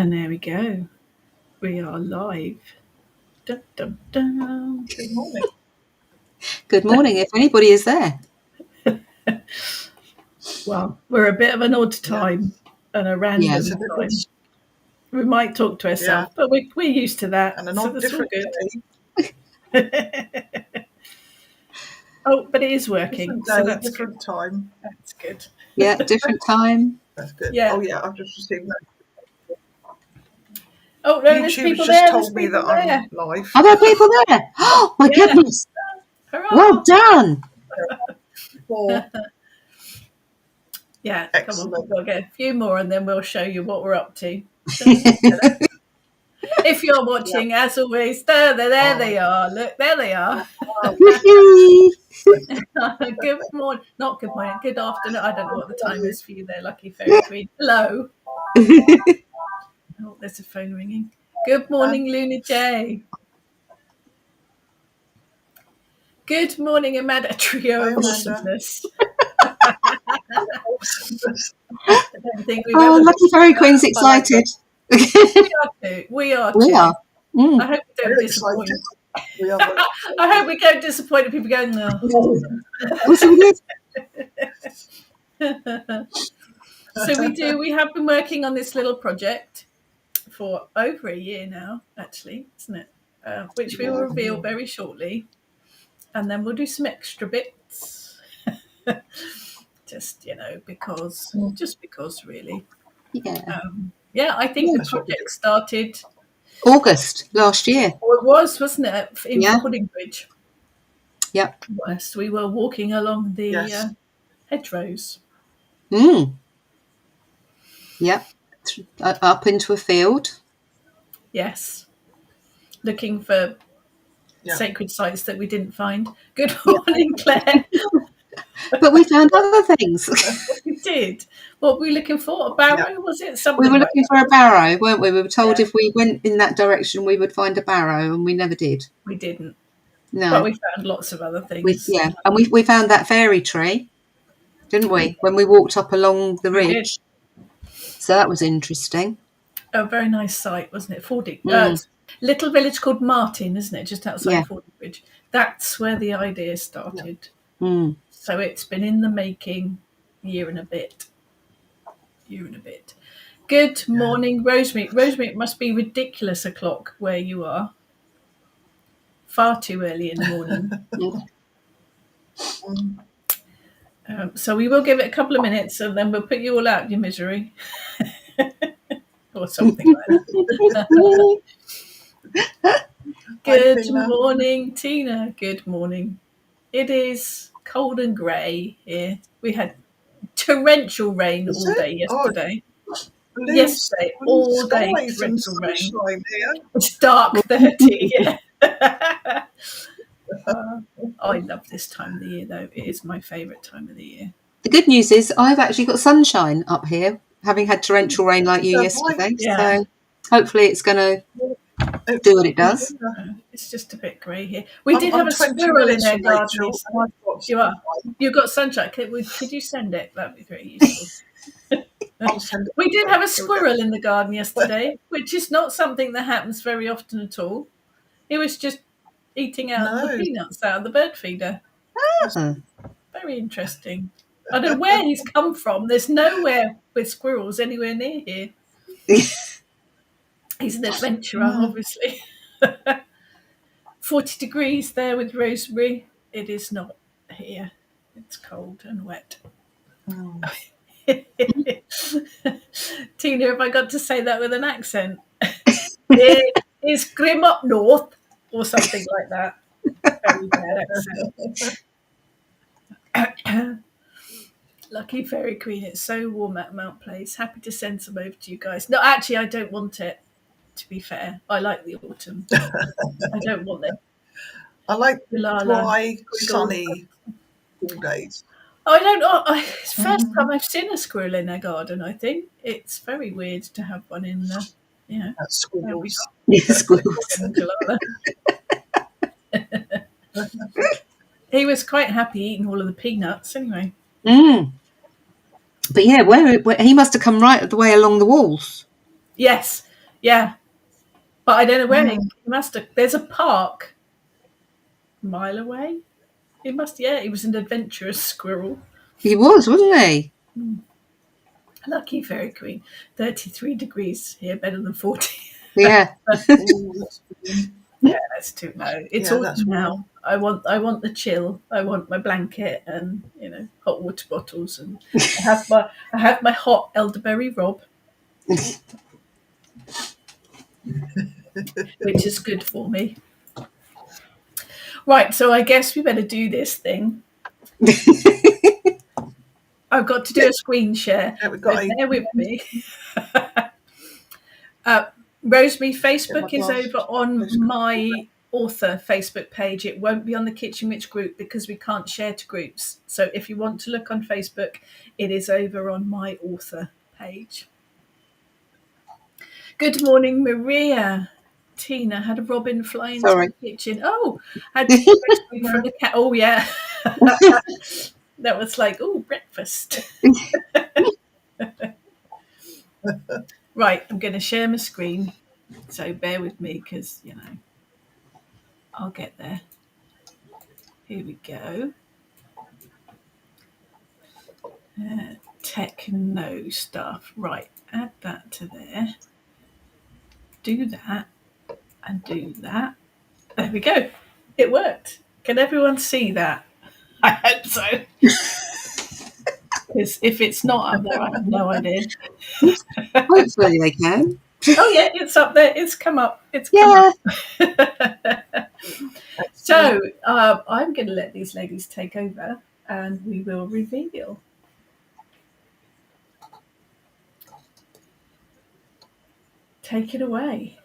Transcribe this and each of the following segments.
And there we go. We are live. Dun, dun, dun. Good morning. Good morning, if anybody is there. Well, we're a bit of an odd time and a random time. We might talk to ourselves, but we're used to that. And an odd different good. Oh, but it is working. Different day, so that's different good. Time. That's good. Yeah, different time. That's good. Yeah. Oh yeah, I've just received that. Oh no, there's people there. Just told me that I'm live. Are there people there? Oh my goodness! Hurrah. Well done. Yeah, excellent. Come on, we'll get a few more and then we'll show you what we're up to. If you're watching, as always, there they are. Look, there they are. Good morning. Not good morning. Good afternoon. I don't know what the time is for you there, Lucky Fairy Queen. Hello. Oh, there's a phone ringing. Good morning, Luna J. Good morning, Amanda. A trio of awesomeness. Lucky Fairy Queen's excited. We are too. Mm. I hope we don't disappoint. I hope we don't disappoint people going, no. So we have been working on this little project for over a year now, actually, isn't it? Which we will reveal very shortly. And then we'll do some extra bits. Just because really. Yeah. I think the project started August last year. It was, wasn't it? In Puddingbridge. Yep. Yes, we were walking along the hedgerows. Yep. Up into a field. Yes. Looking for sacred sites that we didn't find. Good morning, Claire. But we found other things. We did. What were we looking for? A barrow, was it? Something we were looking for a barrow, weren't we? We were told if we went in that direction, we would find a barrow, and we never did. We didn't. No. But we found lots of other things. And we found that fairy tree, didn't we, when we walked up along the ridge? So that was interesting. A very nice site, wasn't it? Little village called Martin, isn't it? Just outside Fordingbridge. That's where the idea started. Yeah. So it's been in the making year and a bit. Good morning, Rosemary. Rosemary, it must be ridiculous o'clock where you are. Far too early in the morning. So we will give it a couple of minutes and then we'll put you all out of your misery. Or something like that. Good morning, Tina. Good morning. It is cold and grey here. We had torrential rain all day yesterday. Yesterday, all day torrential rain. It's dark 30, I love this time of the year, though. It is my favourite time of the year. The good news is I've actually got sunshine up here, having had torrential rain like you yesterday. Yeah. So hopefully it's going to do what it does. It's just a bit grey here. We did have a squirrel in our garden. You've got sunshine. Could you send it? That'd be very useful. We did have a squirrel in the garden yesterday, which is not something that happens very often at all. It was just eating out the peanuts out of the bird feeder. Very interesting. I don't know where he's come from. There's nowhere with squirrels anywhere near here. He's an adventurer, obviously. 40 degrees there with Rosemary. It is not here. It's cold and wet. Tina, have I got to say that with an accent? It is grim up north or something like that. Very bad accent. Lucky Fairy Queen, it's so warm at Mount Place. Happy to send some over to you guys. No, actually, I don't want it, to be fair. I like the autumn. I don't want it. I like dry, sunny days. I don't know. It's the first time I've seen a squirrel in our garden, I think. It's very weird to have one in the, squirrels. He was quite happy eating all of the peanuts anyway. But yeah, where he must have come right the way along the walls. Yes. Yeah. But I don't know where. He must have. There's a park a mile away. He must. Yeah, he was an adventurous squirrel. He was, wasn't he? Lucky fairy queen. 33 degrees here, better than 40. Yeah. Yeah, that's too low. It's autumn now. I want the chill. I want my blanket and hot water bottles, and I have my hot elderberry rob, which is good for me. Right, so I guess we better do this thing. I've got to do a screen share. So bear with me. Rosemary, Facebook is over on my author Facebook page. It won't be on the Kitchen Witch group because we can't share to groups. So if you want to look on Facebook, it is over on my author page. Good morning, Maria. Tina had a robin fly into the kitchen. Oh, had food from the cat. Oh, yeah. That was like, breakfast. Right, I'm going to share my screen. So bear with me because, I'll get there. Here we go. Techno stuff. Right, add that to there. Do that and do that. There we go. It worked. Can everyone see that? I hope so. Because if it's not up there, I have no idea. Hopefully they can. Oh, yeah, it's up there. It's come up. It's come up. So I'm going to let these ladies take over and we will reveal. Take it away.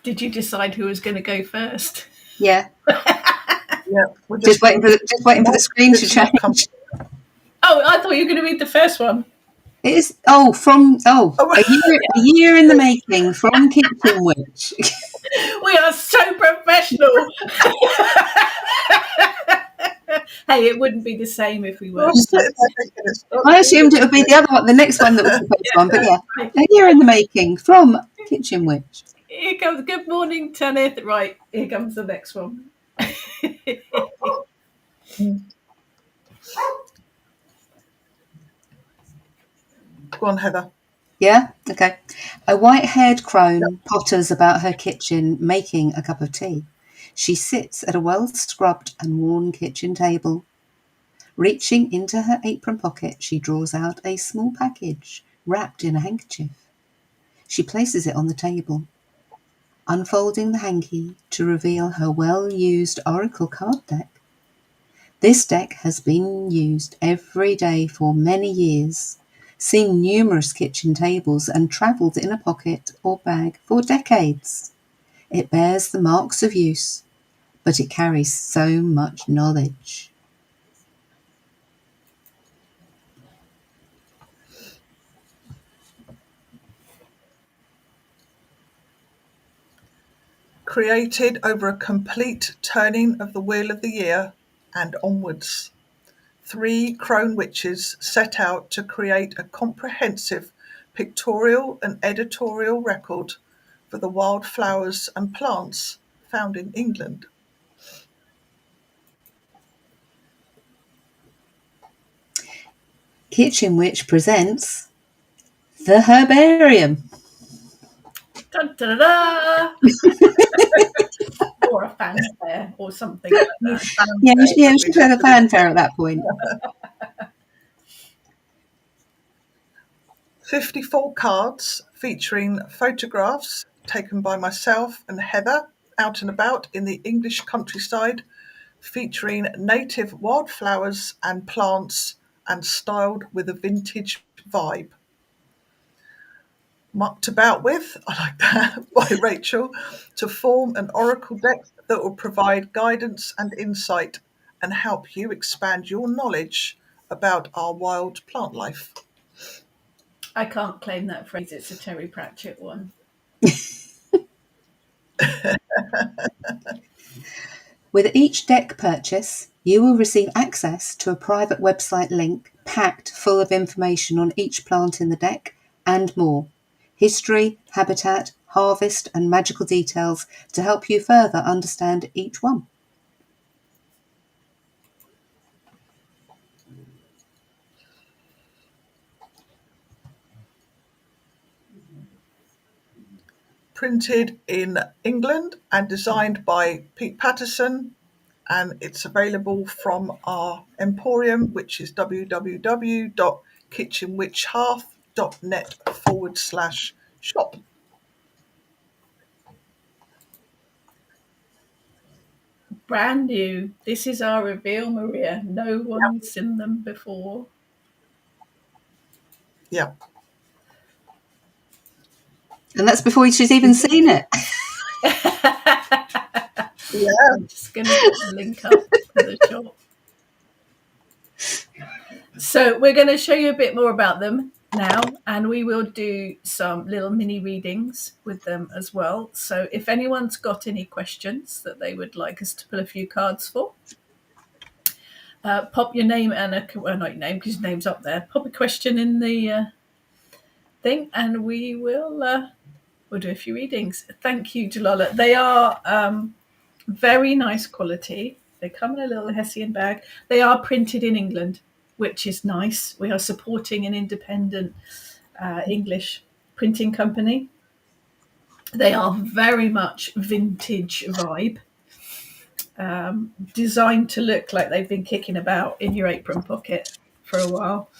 Did you decide who was going to go first? Yeah. Yeah. Just waiting for the screen to change. Oh, I thought you were going to read the first one. It is a year in the making from Kitchen Witch. We are so professional. Hey, it wouldn't be the same if we weren't. I assumed it would be the other one, the next one that was the first one, but yeah, a year in the making from Kitchen Witch. Here comes Good Morning, Tanith. Right, here comes the next one. Go on, Heather. Yeah? Okay. A white-haired crone potters about her kitchen making a cup of tea. She sits at a well-scrubbed and worn kitchen table. Reaching into her apron pocket, she draws out a small package wrapped in a handkerchief. She places it on the table, unfolding the hanky to reveal her well-used oracle card deck. This deck has been used every day for many years, seen numerous kitchen tables, and travelled in a pocket or bag for decades. It bears the marks of use, but it carries so much knowledge. Created over a complete turning of the wheel of the year and onwards. 3 crone witches set out to create a comprehensive pictorial and editorial record for the wildflowers and plants found in England. Kitchen Witch presents The Herbarium. Dun, da, da, da. Or a fanfare or something like that. Yeah, we should have a fanfare at that point. 54 cards featuring photographs taken by myself and Heather out and about in the English countryside, featuring native wildflowers and plants and styled with a vintage vibe. Mucked about with, I like that, by Rachel, to form an oracle deck that will provide guidance and insight and help you expand your knowledge about our wild plant life. I can't claim that phrase. It's a Terry Pratchett one. With each deck purchase, you will receive access to a private website link packed full of information on each plant in the deck and more. History, habitat, harvest and magical details to help you further understand each one. Printed in England and designed by Pete Patterson, and it's available from our emporium, which is www.kitchenwitchhalf.net/shop. Brand new. This is our reveal, Maria. No one's seen them before. Yeah. And that's before she's even seen it. Yeah. I'm just going to put the link up for the shop. So we're going to show you a bit more about them now, and we will do some little mini readings with them as well. So if anyone's got any questions that they would like us to pull a few cards for, pop your name and not your name because your name's up there. Pop a question in the thing, and we will we'll do a few readings. Thank you, Jalala. They are very nice quality. They come in a little Hessian bag. They are printed in England, which is nice. We are supporting an independent English printing company. They are very much vintage vibe, designed to look like they've been kicking about in your apron pocket for a while.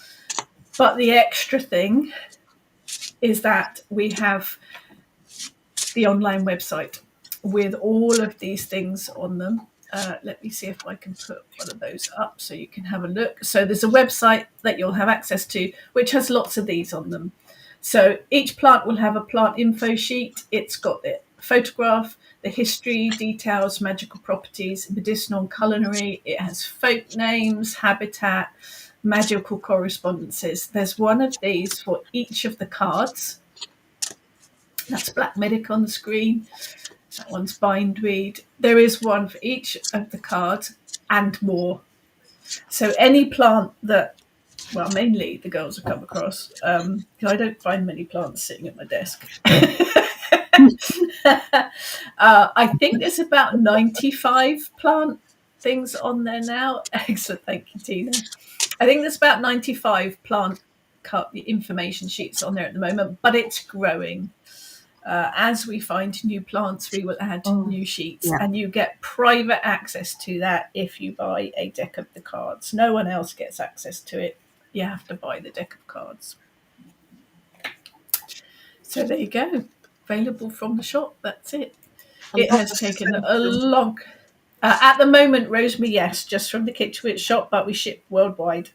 But the extra thing is that we have the online website with all of these things on them. Let me see if I can put one of those up so you can have a look. So there's a website that you'll have access to, which has lots of these on them. So each plant will have a plant info sheet. It's got the photograph, the history, details, magical properties, medicinal and culinary. It has folk names, habitat, magical correspondences. There's one of these for each of the cards. That's Black Medic on the screen. That one's bindweed. There is one for each of the cards and more. So any plant that, well, mainly the girls have come across, because I don't find many plants sitting at my desk. I think there's about 95 plant things on there now. Excellent, thank you, Tina. I think there's about 95 plant information sheets on there at the moment, but it's growing. As we find new plants, we will add new sheets, and you get private access to that if you buy a deck of the cards. No one else gets access to it. You have to buy the deck of cards. So there you go. Available from the shop. That's it. It has taken a long... at the moment, Rosemary, yes, just from the Kitchen Witch shop, but we ship worldwide.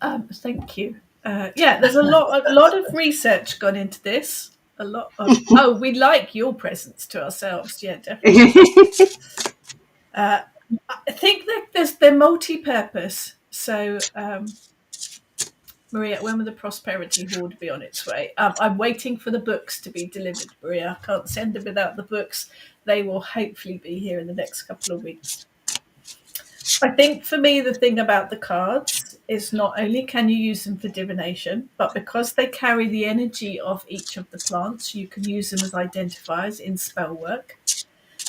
Thank you. There's a lot of research gone into this. A lot of we like your presents to ourselves. Yeah, definitely. I think that they're multi-purpose. So, Maria, when will the Prosperity Hoard be on its way? I'm waiting for the books to be delivered, Maria. I can't send them without the books. They will hopefully be here in the next couple of weeks. I think for me, the thing about the cards is not only can you use them for divination, but because they carry the energy of each of the plants, you can use them as identifiers in spell work.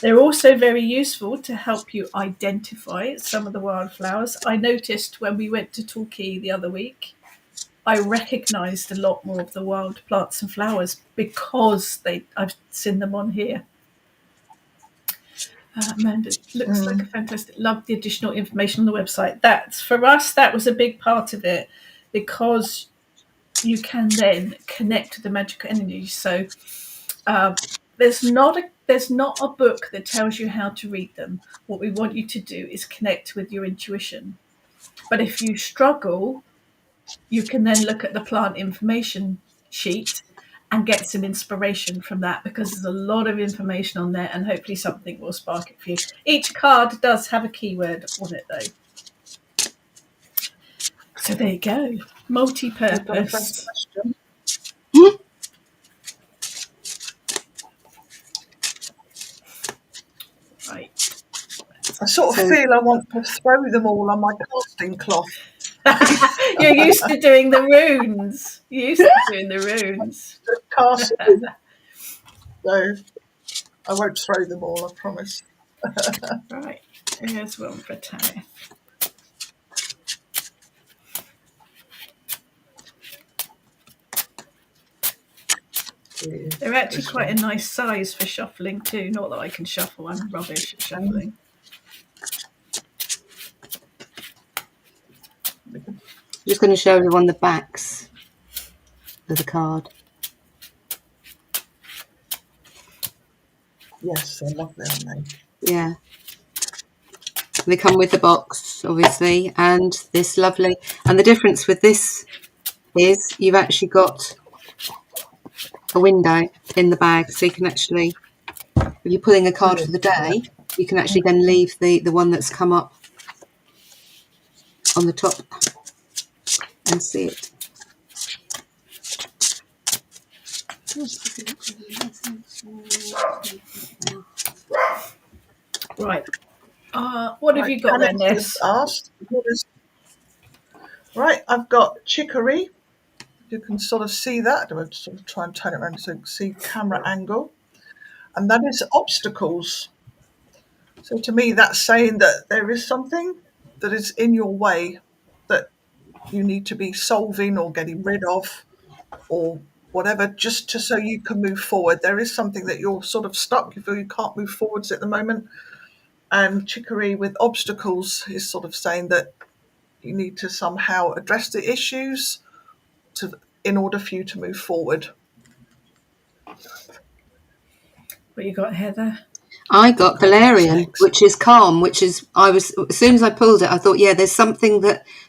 They're also very useful to help you identify some of the wildflowers. I noticed when we went to Torquay the other week, I recognised a lot more of the wild plants and flowers because I've seen them on here. Amanda, looks like a fantastic. Love the additional information on the website. That's for us. That was a big part of it because you can then connect to the magical energy. So there's not a book that tells you how to read them. What we want you to do is connect with your intuition. But if you struggle, you can then look at the plant information sheet and get some inspiration from that because there's a lot of information on there and hopefully something will spark it for you. Each card does have a keyword on it though. So there you go. Multi-purpose. Right. Let's I sort of feel I want to throw them all on my casting cloth. You're used to doing the runes. Casting. So I won't throw them all, I promise. Right, here's one for Tanith. They're actually quite a nice size for shuffling too. Not that I can shuffle, I'm rubbish at shuffling. I'm just going to show everyone the backs of the card. Yes, they're lovely, aren't they? Yeah. They come with the box, obviously, and this lovely. And the difference with this is you've actually got a window in the bag, so you can actually, if you're pulling a card for the day, you can actually then leave the one that's come up on the top and see it. Right. What have you got there, Ness? Right, I've got chicory. You can sort of see that. I'll sort of try and turn it around so you can see camera angle. And that is obstacles. So to me, that's saying that there is something that is in your way that you need to be solving or getting rid of or whatever, just so you can move forward. There is something that you're sort of stuck. You feel you can't move forwards at the moment. And chicory with obstacles is sort of saying that you need to somehow address the issues in order for you to move forward. What you got, Heather? I got Valerian, which is calm, which is, as soon as I pulled it, I thought, yeah, there's something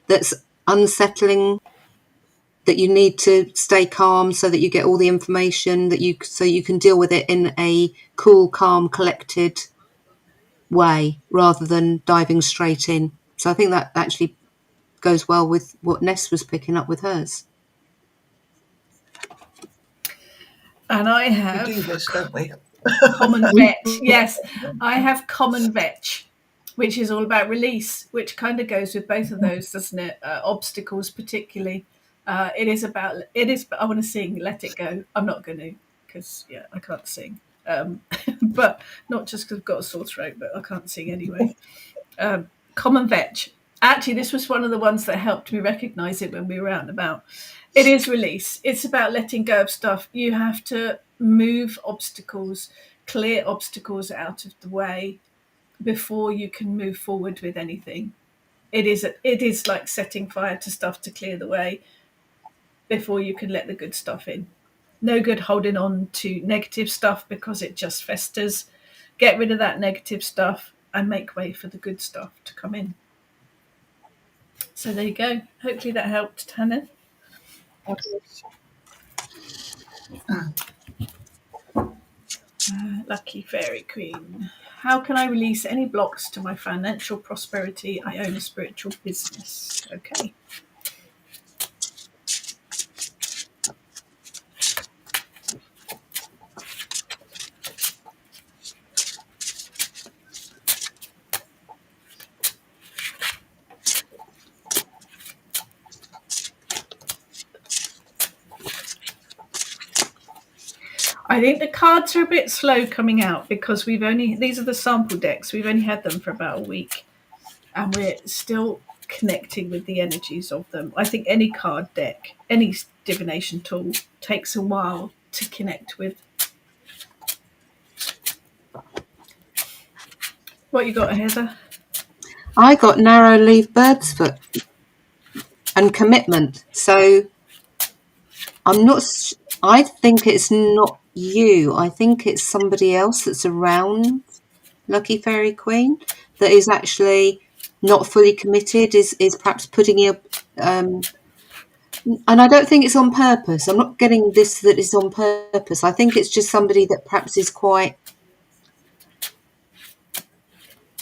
that's unsettling, that you need to stay calm so that you get all the information so you can deal with it in a cool, calm, collected way rather than diving straight in. So I think that actually goes well with what Ness was picking up with hers. And I have... We do this, don't we? Common vetch. Yes, I have common vetch, which is all about release, which kind of goes with both of those, doesn't it? Obstacles particularly. I want to sing Let It Go. I'm not going to, because I can't sing. But not just because I've got a sore throat, but I can't sing anyway. Common vetch. Actually, this was one of the ones that helped me recognise it when we were out and about. It is release. It's about letting go of stuff. You have to move obstacles, clear obstacles out of the way before you can move forward with anything. It is like setting fire to stuff to clear the way before you can let the good stuff in. No good holding on to negative stuff because it just festers. Get rid of that negative stuff and make way for the good stuff to come in. So there you go. Hopefully that helped, Tanith. Lucky Fairy Queen. How can I release any blocks to my financial prosperity? I own a spiritual business. Okay. I think the cards are a bit slow coming out because these are the sample decks. We've only had them for about a week and we're still connecting with the energies of them. I think any card deck, any divination tool takes a while to connect with. What you got, Heather? I got narrow leaf bird's foot and commitment. So I think it's not you. I think it's somebody else that's around Lucky Fairy Queen that is actually not fully committed, is perhaps putting you and I don't think it's on purpose. I'm not getting this that is on purpose. I think it's just somebody that perhaps is quite,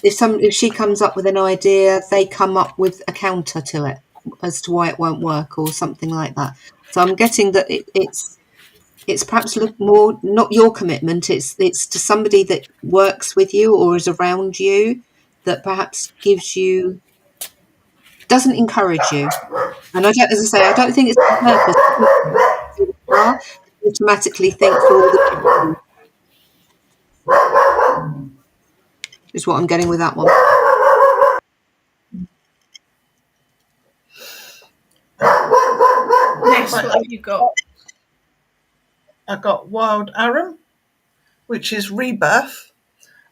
if she comes up with an idea, they come up with a counter to it as to why it won't work or something like that. So I'm getting that it's perhaps more not your commitment. It's to somebody that works with you or is around you that perhaps doesn't encourage you. And I don't, as I say, I don't think it's on purpose. I automatically think for all the is what I'm getting with that one. Next, what have you got? I got Wild Arum, which is rebirth.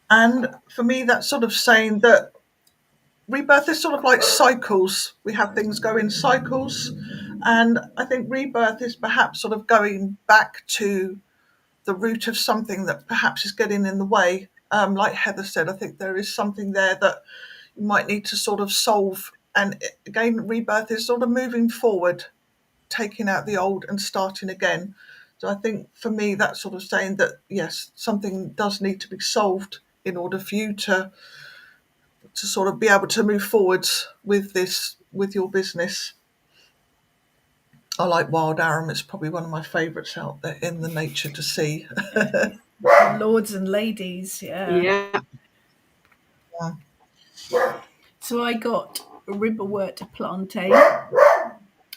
And for me, that's sort of saying that rebirth is sort of like cycles. We have things go in cycles. And I think rebirth is perhaps sort of going back to the root of something that perhaps is getting in the way. Like Heather said, I think there is something there that you might need to sort of solve. And again, rebirth is sort of moving forward, taking out the old and starting again. So I think for me, that's sort of saying that, yes, something does need to be solved in order for you to sort of be able to move forwards with this, with your business. I like Wild Arum. It's probably one of my favourites out there in the nature to see. Lords and ladies, Yeah. So I got Ribberwort Plantain,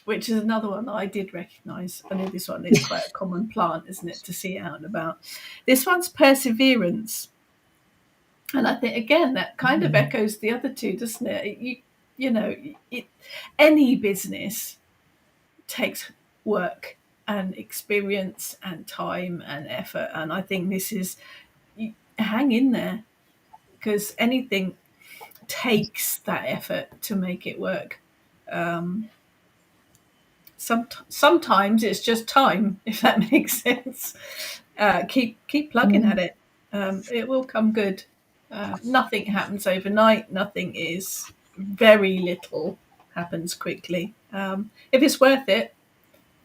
which is another one that I did recognise. I know this one is quite a common plant, isn't it, to see out and about. This one's Perseverance. And I think, again, that kind of echoes the other two, doesn't it? Any business takes work and experience and time and effort. And I think this is, hang in there, because anything takes that effort to make it work. Sometimes it's just time, if that makes sense. Keep plugging at it. It will come good. Nothing happens overnight. Very little happens quickly. If it's worth it,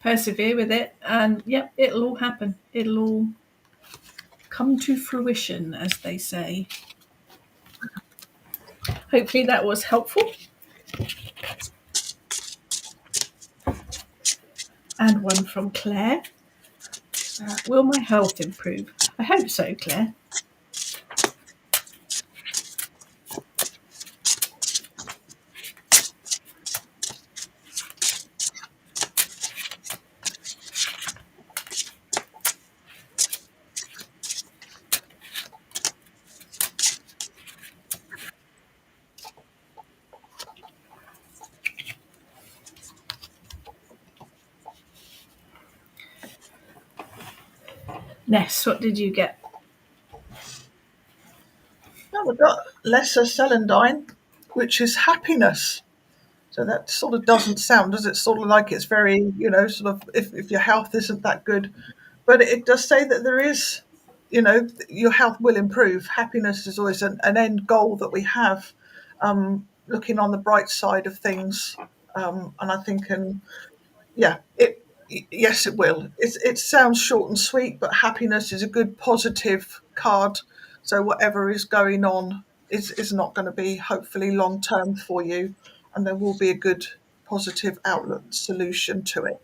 persevere with it, and it'll all happen. It'll all come to fruition, as they say. Hopefully that was helpful. And one from Claire. Will my health improve? I hope so, Claire. Ness, what did you get? Well, we've got Lesser Celandine, which is happiness. So that sort of doesn't sound, does it? Sort of like it's very, sort of if your health isn't that good. But it does say that there is, your health will improve. Happiness is always an end goal that we have, looking on the bright side of things. And I think, yes, it will. It sounds short and sweet, but happiness is a good positive card. So whatever is going on is not going to be hopefully long term for you, and there will be a good positive outlook solution to it.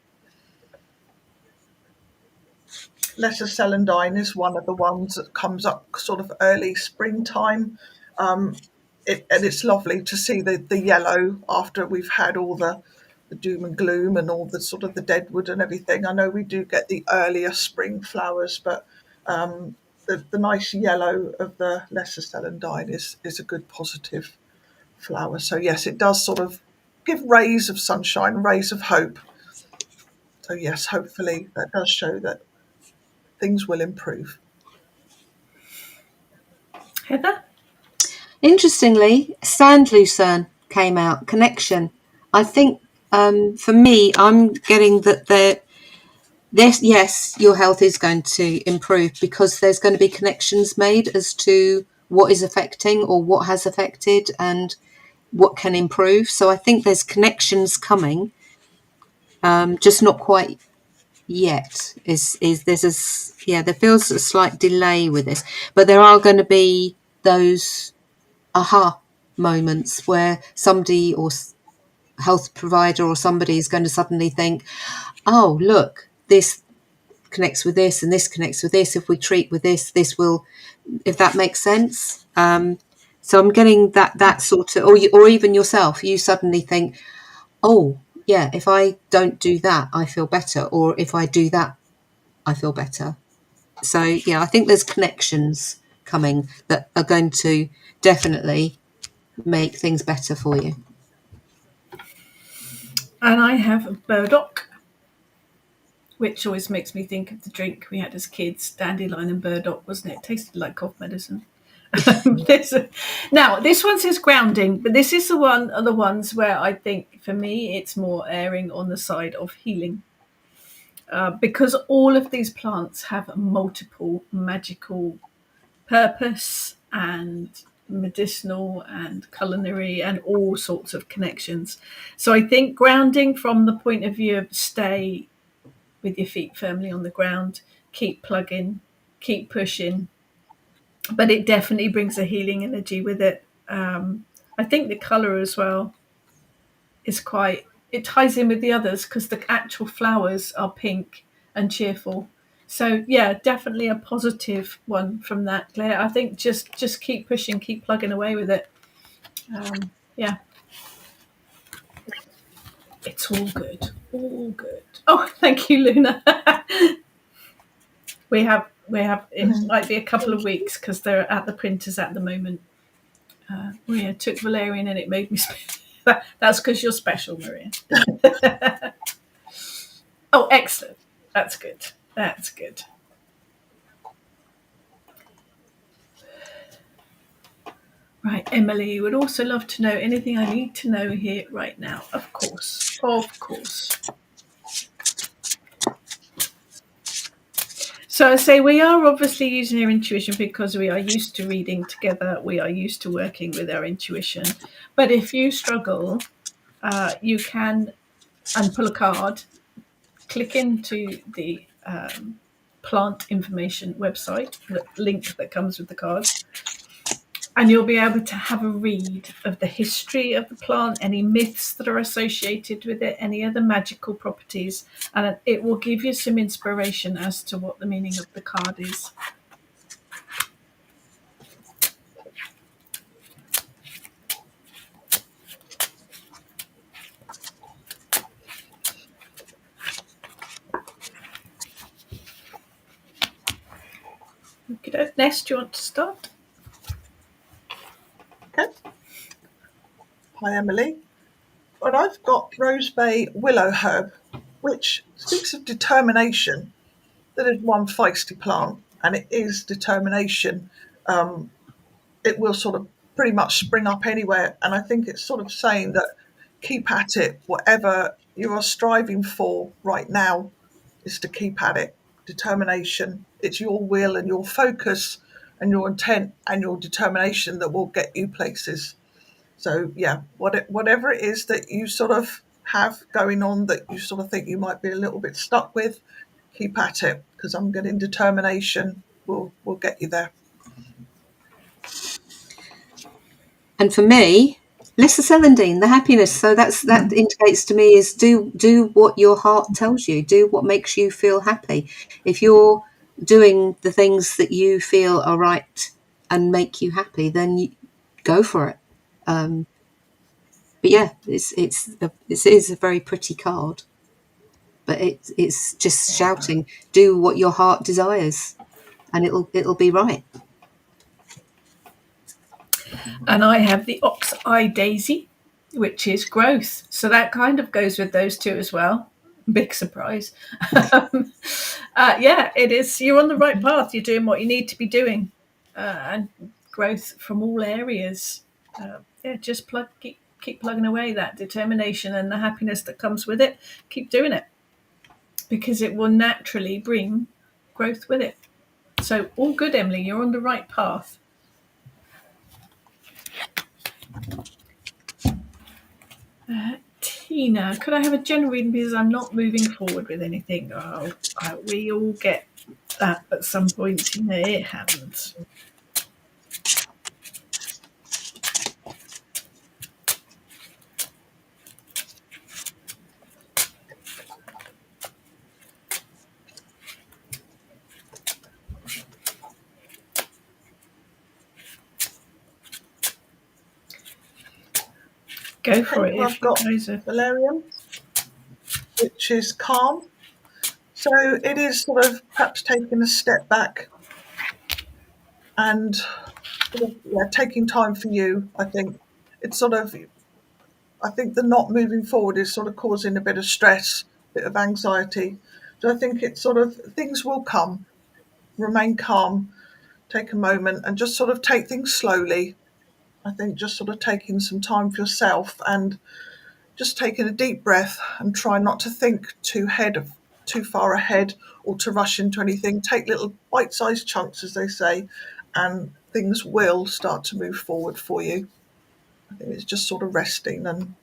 Lesser Celandine is one of the ones that comes up sort of early springtime. And it's lovely to see the yellow after we've had all the doom and gloom and all the sort of the deadwood and everything. I know we do get the earlier spring flowers, but the nice yellow of the Lesser Celandine is a good positive flower. So yes, it does sort of give rays of sunshine, rays of hope. So yes, hopefully that does show that things will improve. Heather? Interestingly, Sand Lucerne came out, Connection. I think for me, I'm getting that yes, your health is going to improve because there's going to be connections made as to what is affecting or what has affected and what can improve. So I think there's connections coming, just not quite yet. There feels a slight delay with this, but there are going to be those aha moments where somebody or health provider or somebody is going to suddenly think, oh, look, this connects with this and this connects with this. If we treat with this will, if that makes sense. So I'm getting that sort of, or even yourself, you suddenly think, oh yeah, if I don't do that, I feel better, or if I do that, I feel better. So yeah, I think there's connections coming that are going to definitely make things better for you. And I have burdock, which always makes me think of the drink we had as kids, dandelion and burdock, wasn't it? It tasted like cough medicine. Now, this one says grounding, but this is the ones where I think, for me, it's more erring on the side of healing. Because all of these plants have multiple magical purpose and medicinal and culinary and all sorts of connections. So I think grounding from the point of view of stay with your feet firmly on the ground, keep plugging, keep pushing, but it definitely brings a healing energy with it. I think the colour as well is quite, it ties in with the others because the actual flowers are pink and cheerful. So yeah, definitely a positive one from that, Claire. I think just keep pushing, keep plugging away with it. Yeah, it's all good, all good. Oh, thank you, Luna. we have it might be a couple of weeks because they're at the printers at the moment. Maria took valerian and it made me. That's because you're special, Maria. Oh, excellent. That's good. That's good. Right, Emily would also love to know anything I need to know here right now. Of course. Of course. So I say we are obviously using our intuition because we are used to reading together. We are used to working with our intuition. But if you struggle, you can pull a card, click into the plant information website, the link that comes with the cards, and you'll be able to have a read of the history of the plant, any myths that are associated with it, any other magical properties, and it will give you some inspiration as to what the meaning of the card is. Okay, Ness, do you want to start? Okay. Hi, Emily. Well, I've got Rosebay Willow Herb, which speaks of determination. That is one feisty plant, and it is determination. It will sort of pretty much spring up anywhere, and I think it's sort of saying that keep at it. Whatever you are striving for right now is to keep at it. Determination. It's your will and your focus and your intent and your determination that will get you places. So yeah, whatever it is that you sort of have going on that you sort of think you might be a little bit stuck with, keep at it, because I'm getting determination will get you there. And for me, Lissa Celandine, the happiness. So that indicates to me is do what your heart tells you. Do what makes you feel happy. If you're doing the things that you feel are right and make you happy, then you go for it. But yeah, it is a very pretty card. But it's just shouting, do what your heart desires, and it'll be right. And I have the ox eye daisy, which is growth. So that kind of goes with those two as well. Big surprise. Yeah, it is. You're on the right path. You're doing what you need to be doing, and growth from all areas. Yeah, just keep plugging away. That determination and the happiness that comes with it. Keep doing it because it will naturally bring growth with it. So all good, Emily. You're on the right path. Tina, could I have a general reading because I'm not moving forward with anything? Oh, we all get that at some point, Tina. It happens. Go for it. I've got Valerian, which is calm. So it is sort of perhaps taking a step back and sort of, taking time for you. I think it's sort of, I think the not moving forward is sort of causing a bit of stress, a bit of anxiety. So I think it's sort of things will come. Remain calm, take a moment, and just sort of take things slowly. I think just sort of taking some time for yourself and just taking a deep breath and try not to think too far ahead or to rush into anything. Take little bite-sized chunks, as they say, and things will start to move forward for you. I think it's just sort of resting and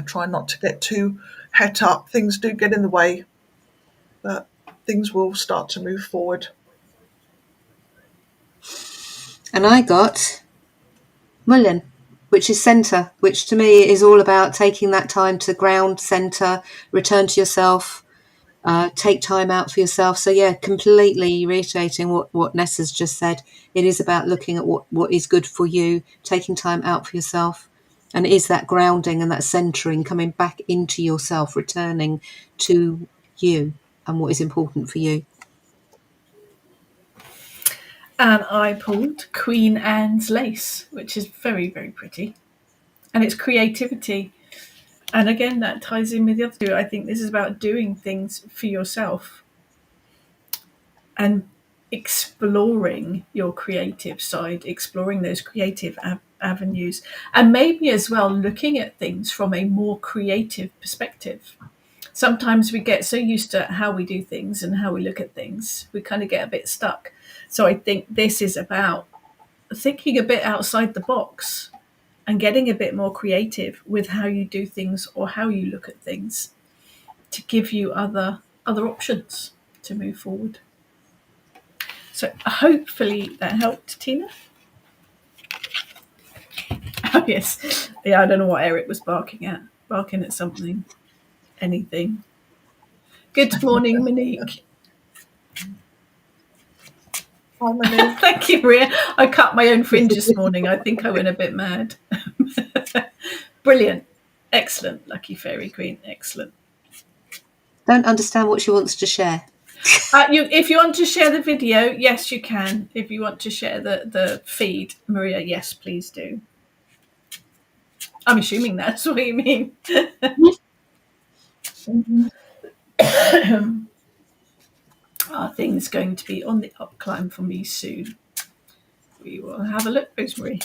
try not to get too het up. Things do get in the way, but things will start to move forward. And I got Mullen, which is centre, which to me is all about taking that time to ground, centre, return to yourself, take time out for yourself. So yeah, completely reiterating what Ness has just said. It is about looking at what is good for you, taking time out for yourself. And it is that grounding and that centering, coming back into yourself, returning to you and what is important for you. And I pulled Queen Anne's lace, which is very, very pretty. And it's creativity. And again, that ties in with the other two. I think this is about doing things for yourself and exploring your creative side, exploring those creative avenues, and maybe as well looking at things from a more creative perspective. Sometimes we get so used to how we do things and how we look at things, we kind of get a bit stuck. So I think this is about thinking a bit outside the box and getting a bit more creative with how you do things or how you look at things to give you other options to move forward. So hopefully that helped, Tina. Oh yes, yeah. I don't know what Eric was barking at something, anything. Good morning, Monique. Hi, Monique. Thank you, Maria. I cut my own fringe this morning. I think I went a bit mad. Brilliant. Excellent. Lucky Fairy Queen. Excellent. Don't understand what she wants to share. If you want to share the video, yes, you can. If you want to share the feed, Maria, yes, please do. I'm assuming that's what you mean. Are things going to be on the up climb for me soon? We will have a look, Rosemary.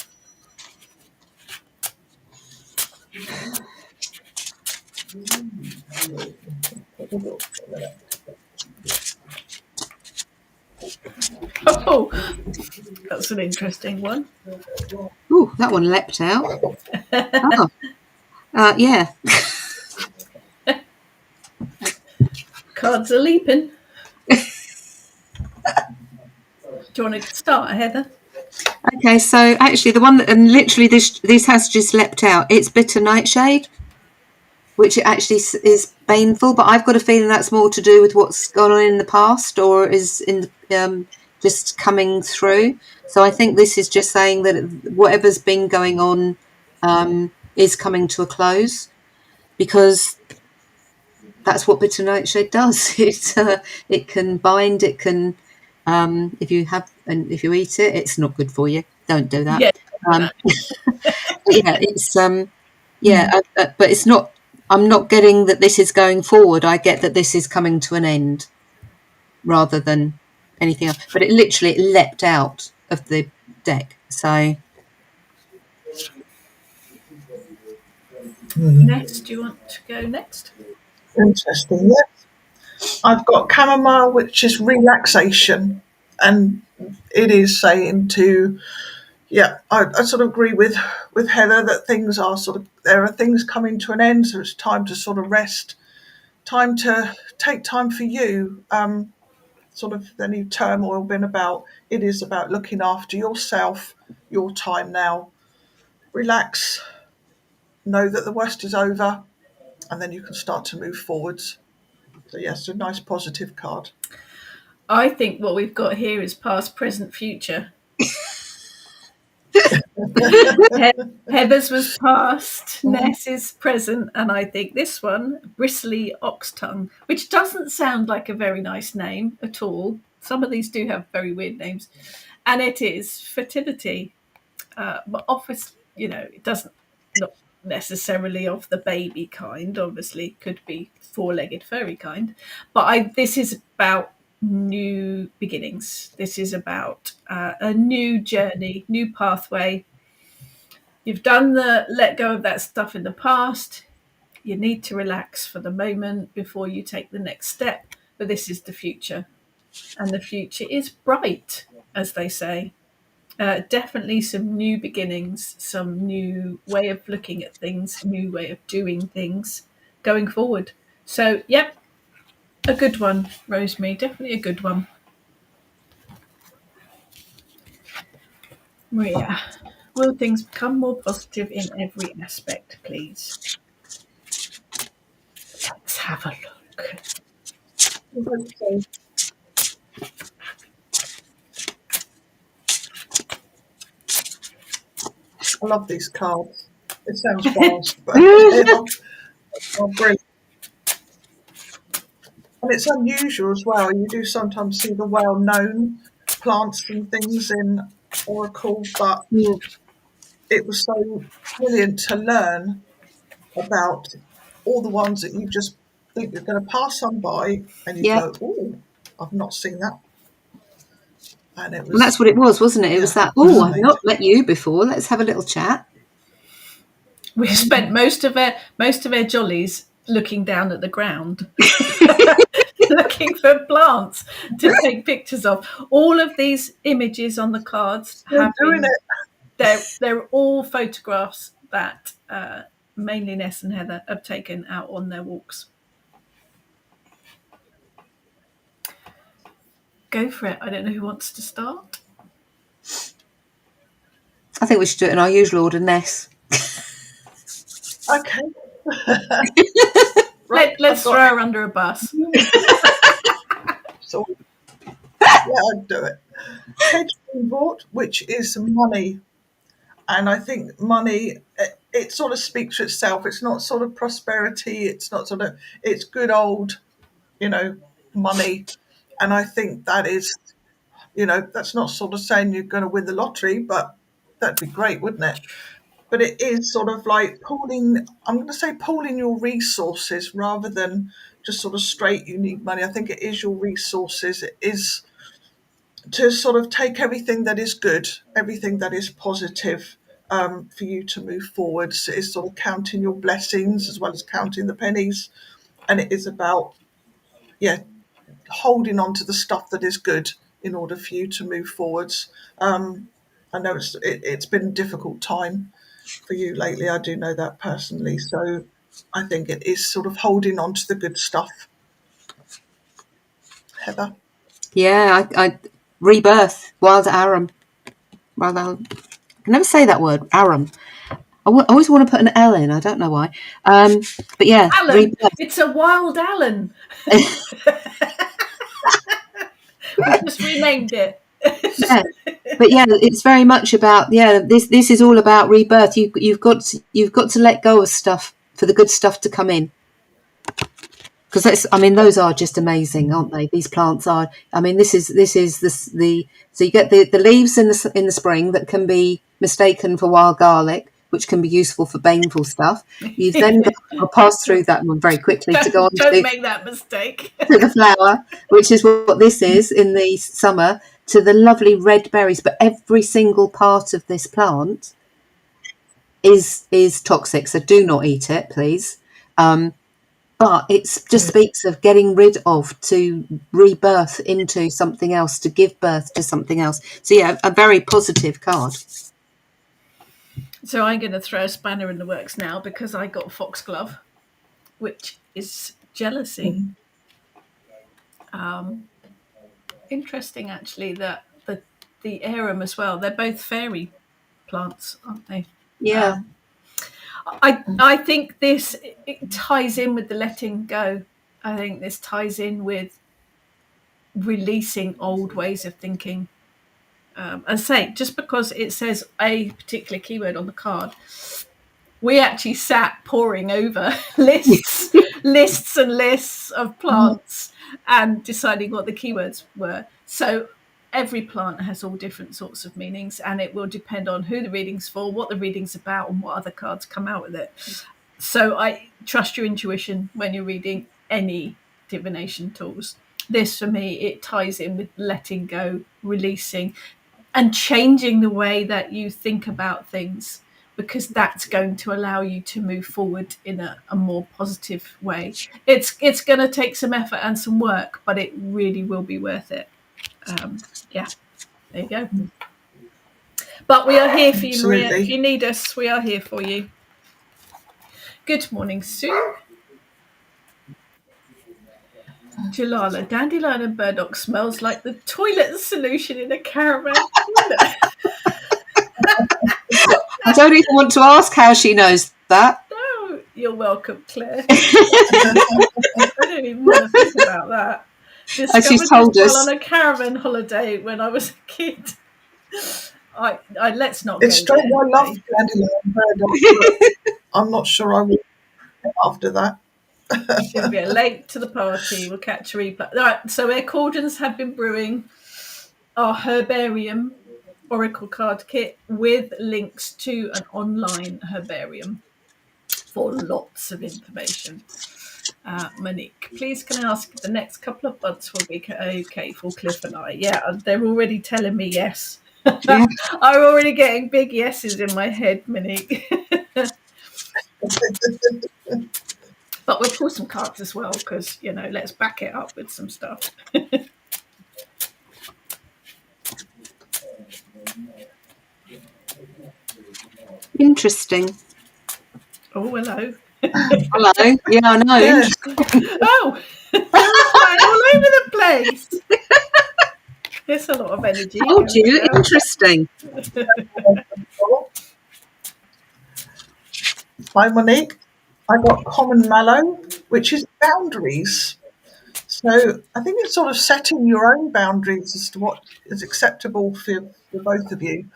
Oh, that's an interesting one. Ooh, that one leapt out. Oh. Yeah. Cards are leaping. Do you want to start, Heather? Okay, so actually the one that, and literally this has just leapt out. It's Bitter Nightshade, which actually is baneful, but I've got a feeling that's more to do with what's gone on in the past or is in just coming through. So I think this is just saying that whatever's been going on is coming to a close, because that's what Bitter Nightshade does. It can bind. It can, if you eat it, it's not good for you. Don't do that. Yeah, yeah, it's but it's not. I'm not getting that this is going forward. I get that this is coming to an end, rather than anything else. But it literally leapt out of the deck. So, Ness, do you want to go next? Interesting, yes. I've got chamomile, which is relaxation, and it is saying to, I sort of agree with Heather that things are there are things coming to an end, so it's time to sort of rest, time to take time for you. Sort of any turmoil been about, it is about looking after yourself, your time now. Relax, know that the worst is over, and then you can start to move forwards. So yes, a nice positive card. I think what we've got here is past, present, future. Heather's was past, Ness is present, and I think this one, Bristly Ox Tongue, which doesn't sound like a very nice name at all. Some of these do have very weird names. And it is fertility. But obviously, it doesn't, not necessarily of the baby kind, obviously, could be four-legged furry kind. But this is about new beginnings. This is about a new journey, new pathway. You've done the let go of that stuff in the past. You need to relax for the moment before you take the next step. But this is the future. And the future is bright, as they say. Definitely some new beginnings, some new way of looking at things, new way of doing things going forward. So, yep, a good one, Rosemary. Definitely a good one. Maria, will things become more positive in every aspect, please? Let's have a look. I love these cards. It sounds fast, but they are brilliant. And it's unusual as well. You do sometimes see the well-known plants and things in Oracle, but it was so brilliant to learn about all the ones that you just think you're going to pass on by, and you go, "Oh, I've not seen that." And it was. Well, that's what it was, wasn't it? It was that. Oh, I've not met you before. Let's have a little chat. We spent most of our jollies looking down at the ground, looking for plants to take pictures of. All of these images on the cards they're all photographs that mainly Ness and Heather have taken out on their walks. Go for it. I don't know who wants to start. I think we should do it in our usual order, Ness. Okay. Right, let's throw her under a bus. So, I'd do it. Hedge bought, which is money. And I think money, it sort of speaks for itself. It's not sort of prosperity. It's not sort of, it's good old, money. And I think that is, that's not sort of saying you're going to win the lottery, but that'd be great, wouldn't it? But it is sort of like pooling your resources rather than just sort of straight you need money. I think it is your resources. It is to sort of take everything that is good, everything that is positive, for you to move forward. So it's sort of counting your blessings as well as counting the pennies. And it is about, holding on to the stuff that is good in order for you to move forwards. I know it's been a difficult time for you lately. I do know that personally. So I think it is sort of holding on to the good stuff. Heather? Yeah, I rebirth, wild arum. Wild arum. I never say that word, arum. I always want to put an L in. I don't know why. But yeah, Alan. It's a wild Alan. We just renamed it. Yeah. But yeah, it's very much about this is all about rebirth. You've got to let go of stuff for the good stuff to come in. Because those are just amazing, aren't they? These plants are. This is the so you get the leaves in the spring that can be mistaken for wild garlic, which can be useful for baneful stuff. You've then got to pass through that one very quickly to go on. Don't make that mistake. To the flower, which is what this is in the summer, to the lovely red berries. But every single part of this plant is toxic, so do not eat it, please. But it just speaks of getting rid of to rebirth into something else, to give birth to something else. So yeah, a very positive card. So I'm going to throw a spanner in the works now because I got foxglove, which is jealousy. Interesting, actually, that the arum as well. They're both fairy plants, aren't they? Yeah. I think it ties in with the letting go. I think this ties in with releasing old ways of thinking And say, just because it says a particular keyword on the card, we actually sat poring over lists and lists of plants and deciding what the keywords were. So every plant has all different sorts of meanings, and it will depend on who the reading's for, what the reading's about, and what other cards come out with it. So I trust your intuition when you're reading any divination tools. This, for me, it ties in with letting go, releasing, and changing the way that you think about things, because that's going to allow you to move forward in a more positive way. It's going to take some effort and some work, but it really will be worth it. Yeah, there you go. But we are here for you, Maria. If you need us, we are here for you. Good morning, Sue. Jalala, dandelion and burdock smells like the toilet solution in a caravan toilet. I don't even want to ask how she knows that. No, you're welcome, Claire. I don't even want to think about that. As she's told us on a caravan holiday when I was a kid. I let's not. It's strange. I love dandelion burdock. I'm not sure I will after that. She'll be late to the party. We'll catch a replay. Right, so our cauldrons have been brewing our herbarium oracle card kit with links to an online herbarium for lots of information. Monique, please can I ask if the next couple of months will be okay for Cliff and I? Yeah, they're already telling me yes. Yeah. I'm already getting big yeses in my head, Monique. But we'll pull some cards as well, because, you know, let's back it up with some stuff. Interesting. Oh, hello. Hello. Yeah, I know. Yeah. Oh, all over the place. There's a lot of energy. Told you, interesting. Hi, Monique. I got common mallow, which is boundaries. So I think it's sort of setting your own boundaries as to what is acceptable for both of you.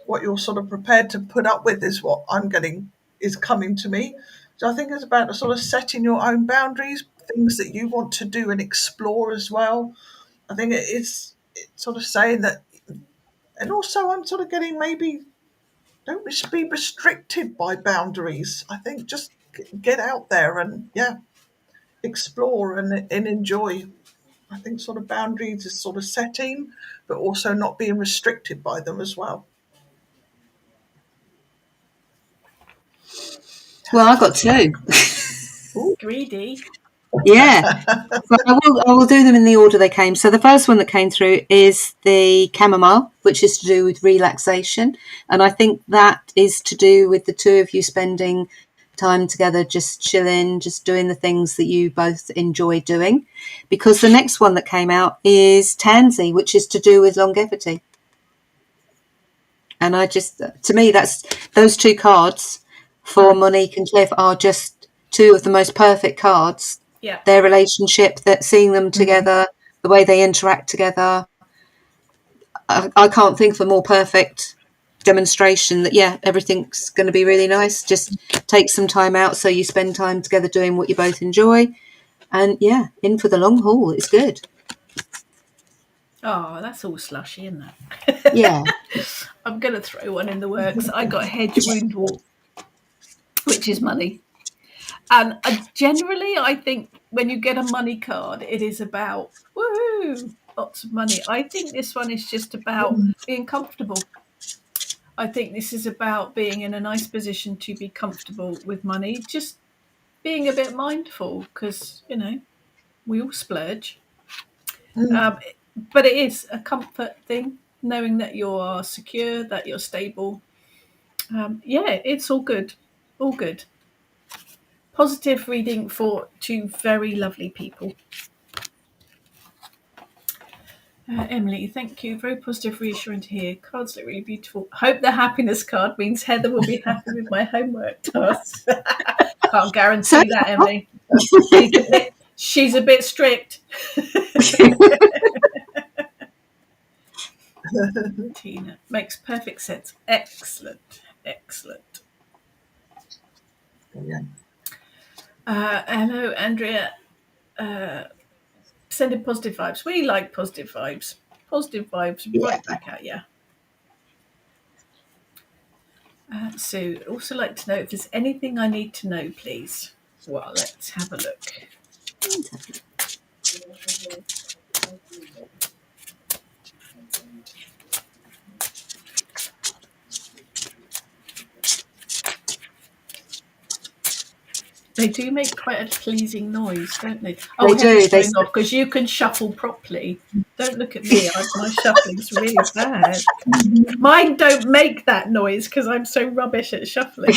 What you're sort of prepared to put up with is what I'm getting is coming to me. So I think it's about sort of setting your own boundaries, things that you want to do and explore as well. I think it's sort of saying that, and also I'm sort of getting maybe don't be restricted by boundaries. I think just get out there and explore and enjoy. I think sort of boundaries is sort of setting, but also not being restricted by them as well. Well, I got two. Greedy. Yeah. But I will do them in the order they came. So the first one that came through is the chamomile, which is to do with relaxation. And I think that is to do with the two of you spending time together, just chilling, just doing the things that you both enjoy doing. Because the next one that came out is tansy, which is to do with longevity. And to me, that's those two cards for Monique and Cliff are just two of the most perfect cards. Yeah. Their relationship, that seeing them together, the way they interact together. I can't think of a more perfect demonstration that, everything's going to be really nice. Just take some time out so you spend time together doing what you both enjoy. And, in for the long haul. It's good. Oh, that's all slushy, isn't it? Yeah. I'm going to throw one in the works. I got hedge wound wall, which is money. And generally, I think when you get a money card, it is about, woohoo, lots of money. I think this one is just about being comfortable. I think this is about being in a nice position to be comfortable with money, just being a bit mindful, because, we all splurge. But it is a comfort thing, knowing that you're secure, that you're stable. It's all good. All good. Positive reading for two very lovely people. Emily, thank you. Very positive, reassuring to hear. Cards look really beautiful. Hope the happiness card means Heather will be happy with my homework tasks. Can't guarantee that, Emily. She's a bit strict. Tina. Makes perfect sense. Excellent. Yeah. Hello, Andrea. Sending positive vibes. We like positive vibes. Positive vibes right back at you. Sue, also like to know if there's anything I need to know, please. Well, let's have a look. They do make quite a pleasing noise, don't they? Oh, they do. Going off because you can shuffle properly. Don't look at me. My shuffling's really bad. Mine don't make that noise because I'm so rubbish at shuffling.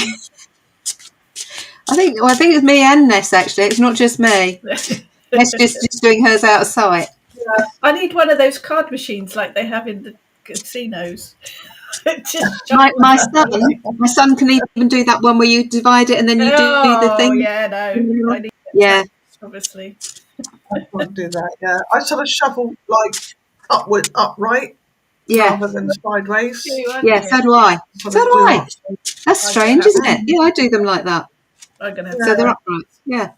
I think it's me and Ness, actually. It's not just me. Ness just doing hers out of sight. Yeah. I need one of those card machines like they have in the casinos. My son can even do that one where you divide it and then you do the thing. Yeah, no. I need that, obviously. I can't do that, yeah. I sort of shuffle like upright rather than sideways. Yeah, so do I. That's strange, isn't it? Yeah, I do them like that. I'm gonna have so they're upright. Yeah.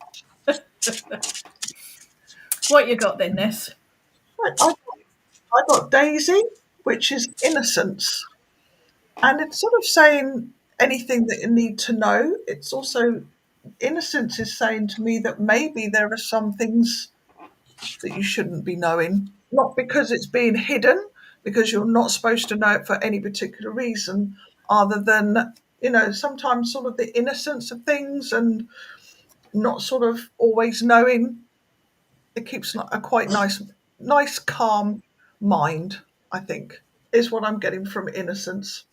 What you got then, Ness? I got Daisy, which is innocence. And it's sort of saying anything that you need to know. It's also, innocence is saying to me that maybe there are some things that you shouldn't be knowing. Not because it's being hidden, because you're not supposed to know it for any particular reason, other than, sometimes sort of the innocence of things and not sort of always knowing. It keeps a quite nice, calm mind, I think, is what I'm getting from innocence.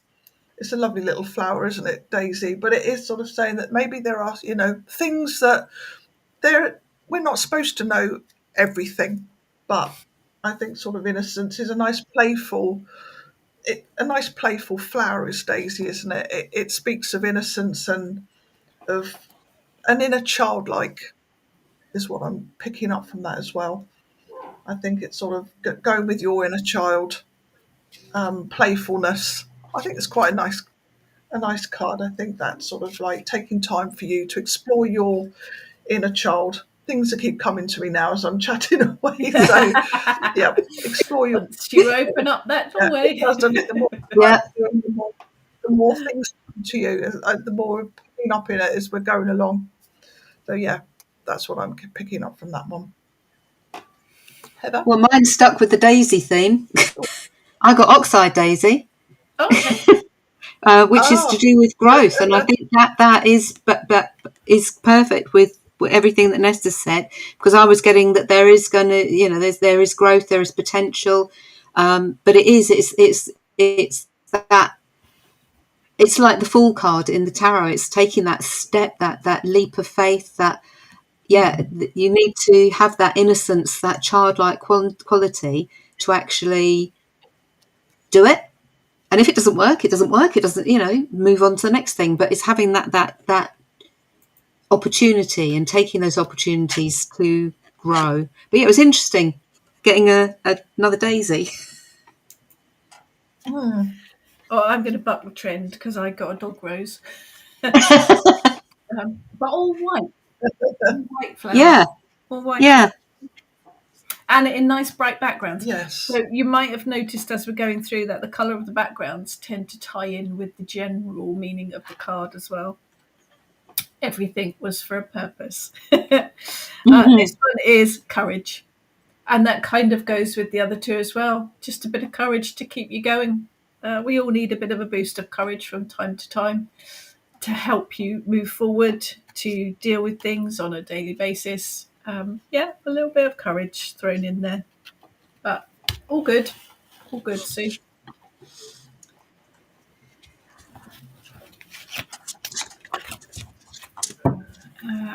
It's a lovely little flower, isn't it, Daisy? But it is sort of saying that maybe there are, things that we're not supposed to know everything. But I think sort of innocence is a nice playful flower is Daisy, isn't it? It speaks of innocence and of an inner childlike is what I'm picking up from that as well. I think it's sort of going with your inner child, playfulness. I think it's quite a nice card. I think that's sort of like taking time for you to explore your inner child. Things that keep coming to me now as I'm chatting away. So, yeah, explore your. Once you open up that doorway, the more things come to you, the more we're picking up in it as we're going along. So, yeah, that's what I'm picking up from that one. Heather? Well, mine's stuck with the daisy theme. I got oxeye daisy, which is to do with growth, and I think that is is perfect with everything that Nesta said, because I was getting that there is going to, there is growth, there is potential, but it's that. It's like the Fool card in the tarot. It's taking that step, that leap of faith, that you need to have that innocence, that childlike quality to actually do it. And if it doesn't work, it doesn't work. It doesn't, move on to the next thing. But it's having that opportunity and taking those opportunities to grow. But yeah, it was interesting getting another daisy. Oh, I'm going to buck the trend because I got a dog rose, but all white, white flowers. Yeah, all white. Yeah. Flowers. And in nice bright backgrounds. Yes. So you might have noticed as we're going through that the colour of the backgrounds tend to tie in with the general meaning of the card as well. Everything was for a purpose. This one is courage. And that kind of goes with the other two as well. Just a bit of courage to keep you going. We all need a bit of a boost of courage from time to time to help you move forward, to deal with things on a daily basis. A little bit of courage thrown in there. But all good. All good, Sue.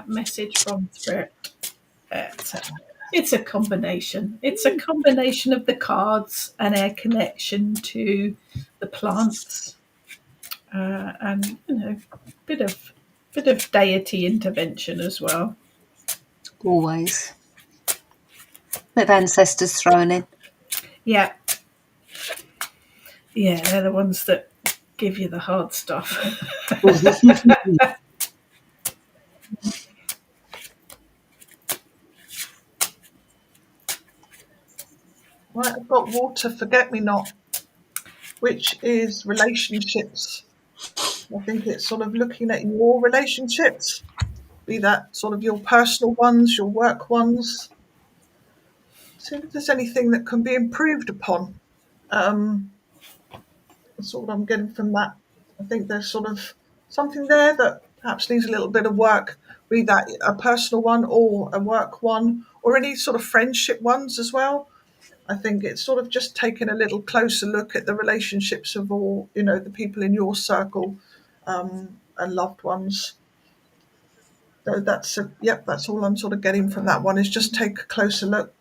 Message from Spirit. It's a combination. It's a combination of the cards and our connection to the plants, and bit of deity intervention as well. Always. Bit of ancestors thrown in. Yeah. Yeah, they're the ones that give you the hard stuff. Right, I've got water, forget me not, which is relationships. I think it's sort of looking at your relationships, be that sort of your personal ones, your work ones. See if there's anything that can be improved upon. That's what I'm getting from that. I think there's sort of something there that perhaps needs a little bit of work, be that a personal one or a work one, or any sort of friendship ones as well. I think it's sort of just taking a little closer look at the relationships of all, the people in your circle, and loved ones. So that's all I'm sort of getting from that one, is just take a closer look.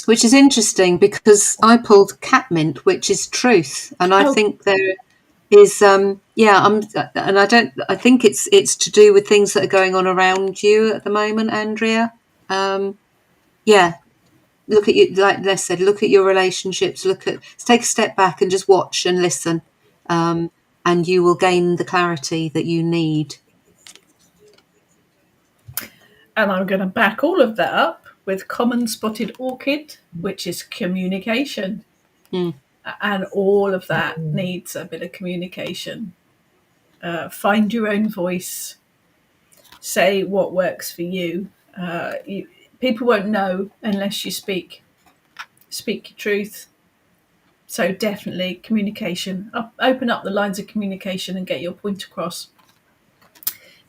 Which is interesting because I pulled catmint, which is truth, and I think there is I think it's to do with things that are going on around you at the moment, Andrea. Look at you, like Ness said, look at your relationships, take a step back and just watch and listen, and you will gain the clarity that you need. And I'm going to back all of that up with common spotted orchid, which is communication. And all of that needs a bit of communication. Find your own voice. Say what works for you. People won't know unless you speak your truth. So definitely communication. Open up the lines of communication and get your point across.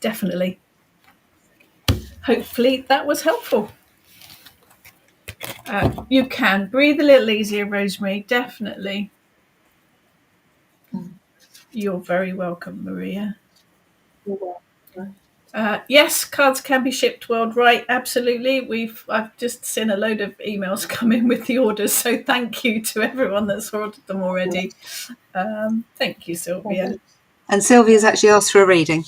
Definitely. Hopefully that was helpful. You can breathe a little easier, Rosemary. Definitely. You're very welcome, Maria. Yes, cards can be shipped worldwide. Absolutely. I've just seen a load of emails come in with the orders, so thank you to everyone that's ordered them already. Thank you, Sylvia. And Sylvia's actually asked for a reading.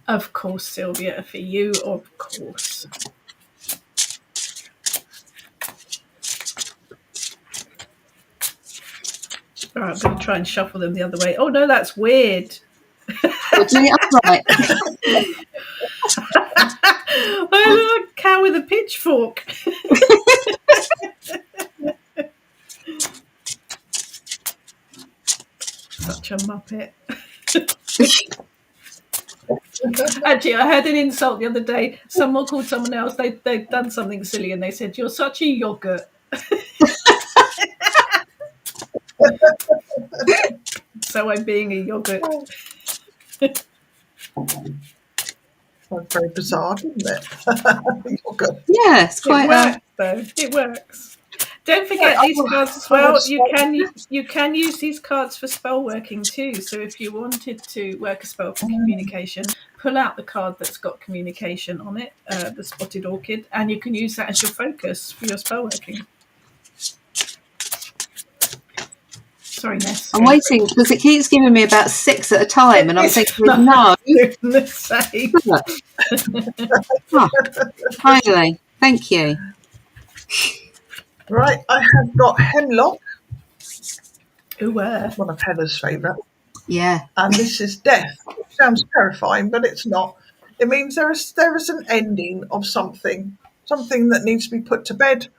Of course, Sylvia, for you, of course. All right, I'm going to try and shuffle them the other way. Oh, no, that's weird. Well, do it upright. I look a cow with a pitchfork. Such a muppet. Actually, I heard an insult the other day. Someone called someone else. They'd done something silly and they said, "You're such a yogurt." So I'm being a yogurt. That's very bizarre, isn't it? Yogurt. Yeah, it's quite. It works, though. It works. Don't forget these cards as well. You can use these cards for spell working too. So if you wanted to work a spell for communication, pull out the card that's got communication on it, the spotted orchid, and you can use that as your focus for your spell working. Sorry, Ness. I'm waiting because it keeps giving me about 6 at a time, and I'm thinking, no. The same. Finally, thank you. Right, I have got hemlock. One of Heather's favourite. Yeah. And this is death. It sounds terrifying, but it's not. It means there is an ending of something that needs to be put to bed.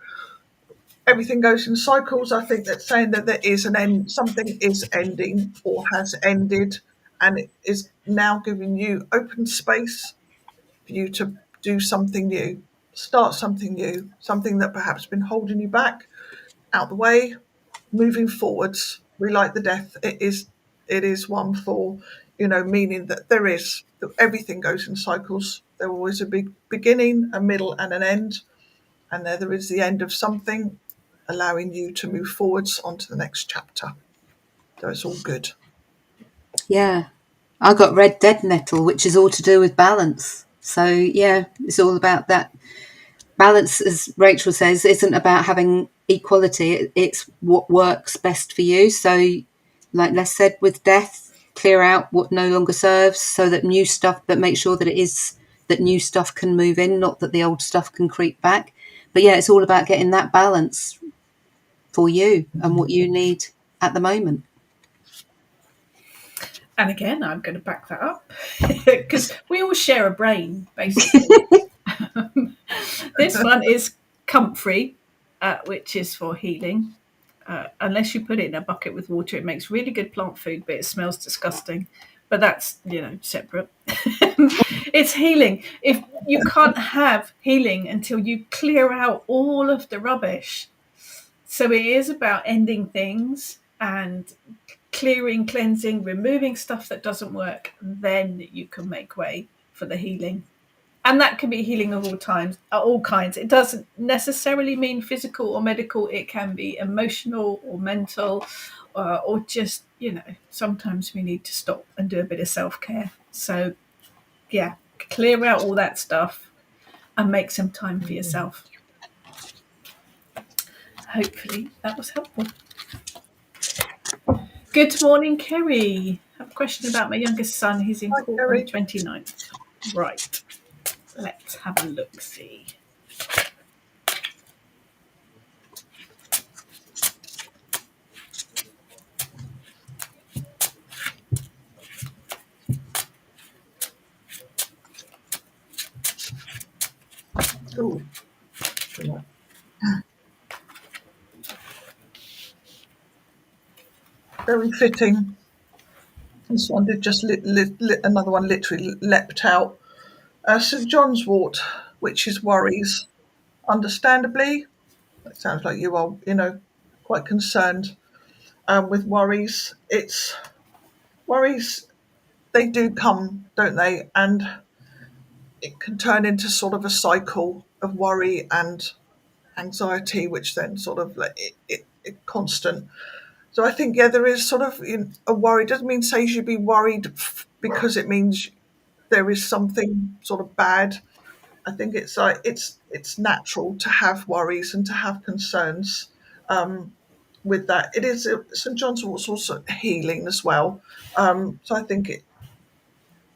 Everything goes in cycles. I think that's saying that there is an end. Something is ending or has ended, and it is now giving you open space for you to do something new, start something new, something that perhaps been holding you back, out the way, moving forwards. We like the death. It is one for, meaning that everything goes in cycles. There always a big beginning, a middle, and an end, and there is the end of something, allowing you to move forwards onto the next chapter. So it's all good. Yeah. I got red dead nettle, which is all to do with balance. So, yeah, it's all about that. Balance, as Rachel says, isn't about having equality. It's what works best for you. So, like Les said, with death, clear out what no longer serves so that new stuff, but make sure that new stuff can move in, not that the old stuff can creep back. But yeah, it's all about getting that balance. for you and what you need at the moment. And again, I'm going to back that up because we all share a brain, basically. This one is comfrey, which is for healing. Unless you put it in a bucket with water, it makes really good plant food, but it smells disgusting. But that's, separate. It's healing. If you can't have healing until you clear out all of the rubbish. So it is about ending things and clearing, cleansing, removing stuff that doesn't work. Then you can make way for the healing. And that can be healing of all kinds. It doesn't necessarily mean physical or medical. It can be emotional or mental, or just, sometimes we need to stop and do a bit of self-care. So, yeah, clear out all that stuff and make some time for yourself. Hopefully that was helpful. Good morning, Kerry. I have a question about my youngest son. He's in court on the 29th. Right. Let's have a look-see. Ooh. Very fitting. This one did just another one literally leapt out. St John's wort, which is worries. Understandably, it sounds like you are, quite concerned with worries. Worries, they do come, don't they? And it can turn into sort of a cycle of worry and anxiety, which then sort of it constant. So I think, there is sort of a worry. Doesn't mean say you should be worried because it means there is something sort of bad. I think it's like it's natural to have worries and to have concerns with that. It is St John's Wort's also healing as well. So I think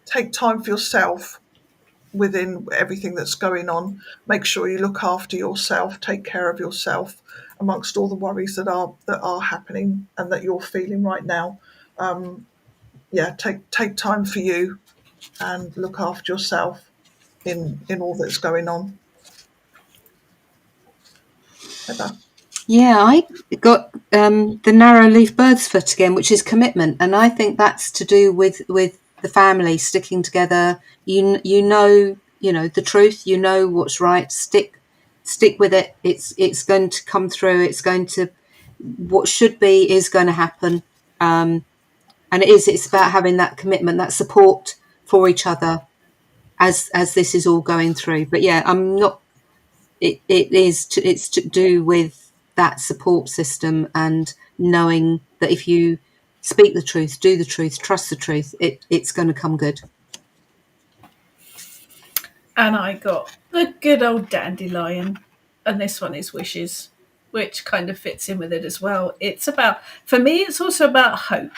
take time for yourself within everything that's going on. Make sure you look after yourself, take care of yourself amongst all the worries that are happening and that you're feeling right now. Take time for you and look after yourself in all that's going on. Heather. Yeah, I got the narrow leaf bird's foot again, which is commitment, and I think that's to do with the family sticking together. You know the truth. You know what's right. Stick with it. It's going to come through. What should be is going to happen, and it's about having that commitment, that support for each other as this is all going through. But yeah, I'm not. It's to do with that support system and knowing that if you speak the truth, do the truth, trust the truth, it's going to come good. And I got the good old dandelion, and this one is wishes, which kind of fits in with it as well. It's about, for me, it's also about hope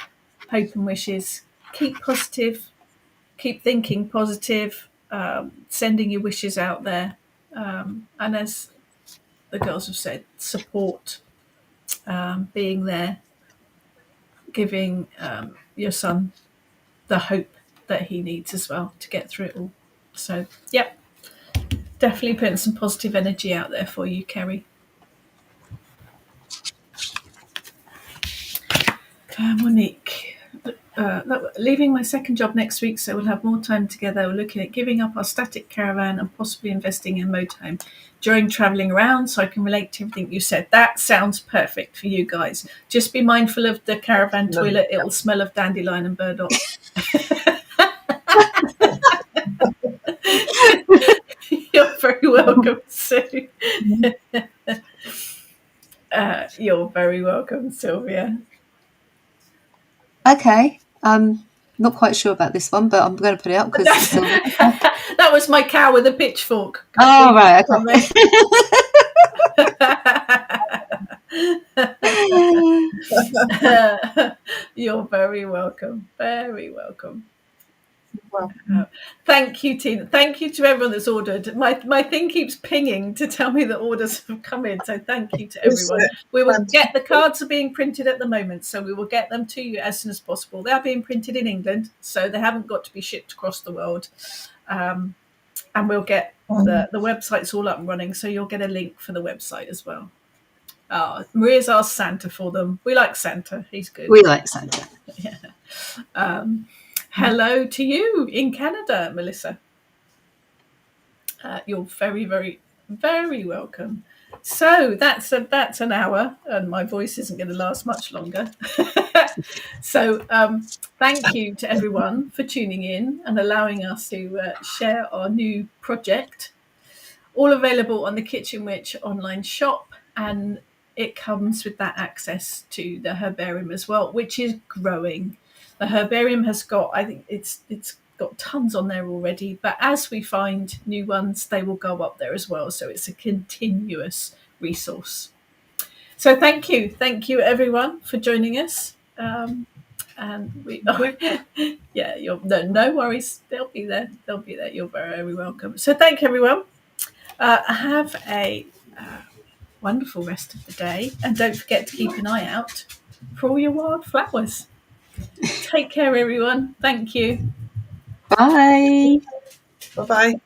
and wishes. Keep positive, keep thinking positive, sending your wishes out there. And as the girls have said, support, being there, giving your son the hope that he needs as well to get through it all. So, yep, definitely putting some positive energy out there for you, Kerry. Monique, leaving my second job next week, so we'll have more time together. We're looking at giving up our static caravan and possibly investing in motorhome during travelling around, so I can relate to everything you said. That sounds perfect for you guys. Just be mindful of the caravan toilet. It'll smell of dandelion and burdock. You're very welcome, Sue. You're very welcome, Sylvia. Okay, not quite sure about this one, but I'm going to put it up because that was my cow with a pitchfork. Oh, right, okay. You're very welcome. Very welcome. Well, Thank you, Tina. Thank you to everyone that's ordered. My thing keeps pinging to tell me that orders have come in. So thank you to everyone. We will get the cards are being printed at the moment, so we will get them to you as soon as possible. They are being printed in England, so they haven't got to be shipped across the world. And we'll get the website's all up and running, so you'll get a link for the website as well. Maria's asked Santa for them. We like Santa. He's good. We like Santa. Yeah. Hello to you in Canada, Melissa. You're very, very, very welcome. So that's an hour, and my voice isn't going to last much longer. So thank you to everyone for tuning in and allowing us to share our new project. All available on the Kitchen Witch online shop, and it comes with that access to the herbarium as well, which is growing. The herbarium has got, I think it's got tons on there already, but as we find new ones, they will go up there as well. So it's a continuous resource. So thank you everyone for joining us. And we, yeah, no worries. They'll be there. You're very welcome. So thank you, everyone. Have a wonderful rest of the day, and don't forget to keep an eye out for all your wildflowers. Take care, everyone. Thank you. Bye. Bye-bye.